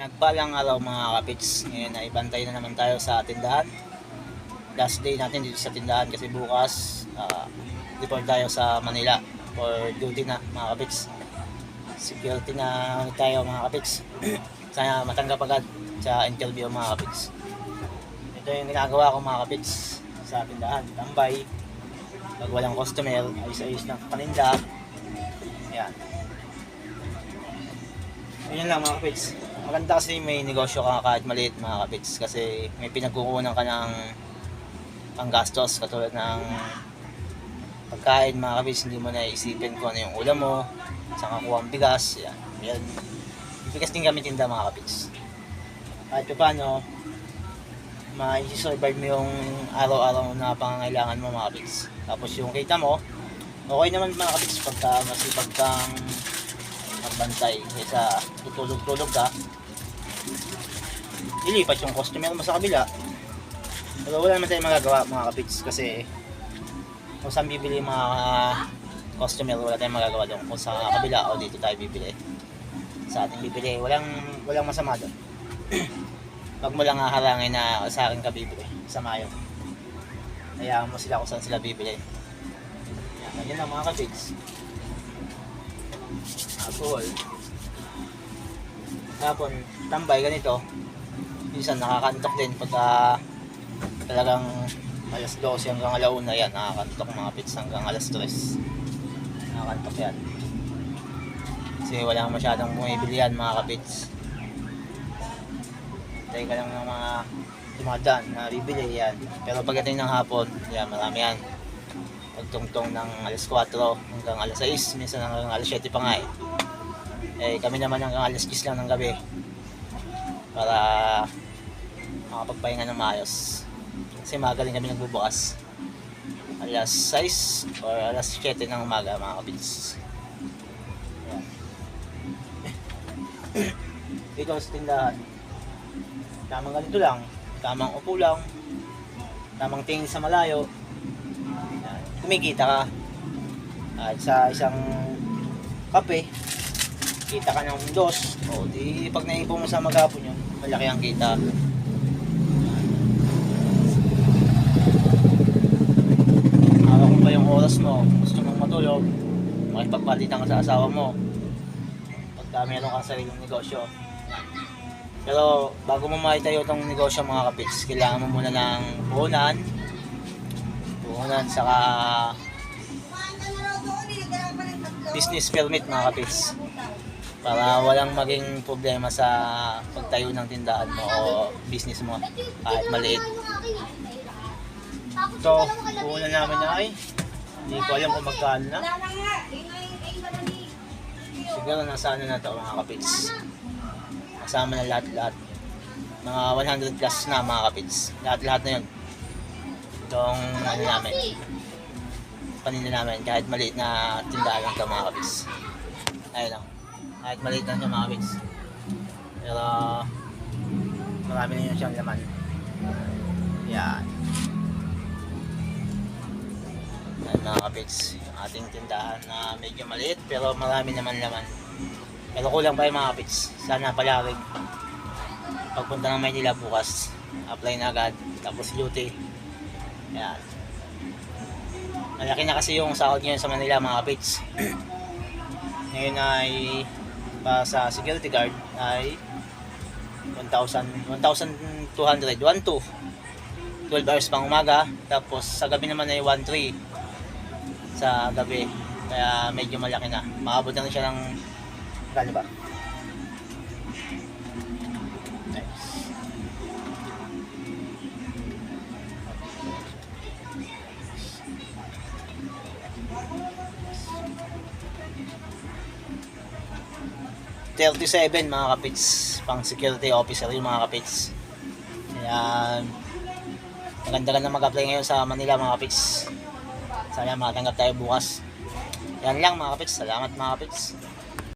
Nagpalang araw mga kapits. Ngayon ay bantay na naman tayo sa tindahan. Last day natin dito sa tindahan kasi bukas report tayo sa Manila for duty na mga kapits. Security na ulit tayo mga kapits. Sana matanggap agad sa interview mga kapits. Ito yung ginagawa ko mga kapits sa tindahan. Tambay. Pag walang customer, ayos-ayos ng paninda. Ayan. Yun lang mga kapits. Maganda kasi may negosyo ka kahit maliit mga kapits kasi may pinagkukunan ka ng panggastos katulad ng pagkain mga kapits. Hindi mo na isipin kung ano yung ulam mo, saan kakuha ang bigas. Yan. Bigas din kami tinda mga kapits. Kahit pa paano ma-survive mo yung araw-araw na pangangailangan mo mga kapits. Tapos yung kita mo okay naman mga kapits pagka masipag kang magbantay kaysa tutulog-tulog ka ilipat yung customer mo sa kabila. Pero wala naman tayong magagawa mga kapits kasi kung saan bibili yung mga customer wala tayong magagawa doon kung sa kabila o dito tayo bibili sa ating bibili. Walang masama doon. Wag mo lang haharangin na sa akin ka bibili, sama yun. Hayaan mo sila kung saan sila bibili. Yan lang mga kapits. Hapon, tambay ganito. Minsan nakakantok din pagka talagang alas 12 hanggang alauna yan. Nakakantok mga pits hanggang alas 3. Nakakantok yan. Kasi wala masyadong bumibilihan mga kapits. Tayo ka lang ng mga dumadaan na bibili yan. Pero pagdating ng hapon, yan marami yan. Pagtungtong ng alas 4 hanggang alas 6, minsan hanggang alas 7 pa nga eh. Kami naman hanggang alas 10 lang ng gabi para makapagpahinga ng maayos kasi magaling kami nagbubukas alas 6 or alas 7 ng umaga mga kapits. Dito sa tindahan tamang ganito lang, tamang upo lang, tamang tingin sa malayo. Yan. Kumikita ka at sa isang kape kita ka ng dos o di pag naipon mo sa maghapon yun malaki ang kita. Hawak mo pa yung oras mo, gusto mong matulog makipagpalitan ka sa asawa mo pagka meron kang sariling negosyo. Pero bago mo maitayo itong negosyo mga kapits, kailangan mo muna ng puhunan saka business permit mga kapits para walang maging problema sa pagtayo ng tindahan mo o business mo kahit maliit. So, puhunan namin na ay hindi ko alam kung magkano na. Siguro nasa ano na ito mga kapits. Kasama na lahat-lahat. Mga 100 plus na mga kapits. Lahat-lahat na yun. Itong ano namin. Paninda namin kahit maliit na tindahan lang ito mga kapits. Ayun lang. Kahit maliit lang siya mga kapits. Pero marami na yun siyang laman. Yan. Yan mga kapits. Yung ating tindahan na medyo maliit pero marami naman laman. Pero kulang pa yung mga kapits. Sana pala rin pagpunta ng Maynila bukas apply na agad tapos duty. Yan. Malaki na kasi yung sahod ngayon sa Manila mga kapits. Ngayon ay para sa security guard ay 1,200 12 hours pang umaga tapos sa gabi naman ay 1,300 sa gabi kaya medyo malaki na. Maabot na rin siya ng gano ba? Nice. $37 mga kapits pang security officer yung mga kapits. Kaya maganda na mag-apply ngayon sa Manila mga kapits. Sana matanggap tayo bukas. Yan lang mga kapits. Salamat mga kapits.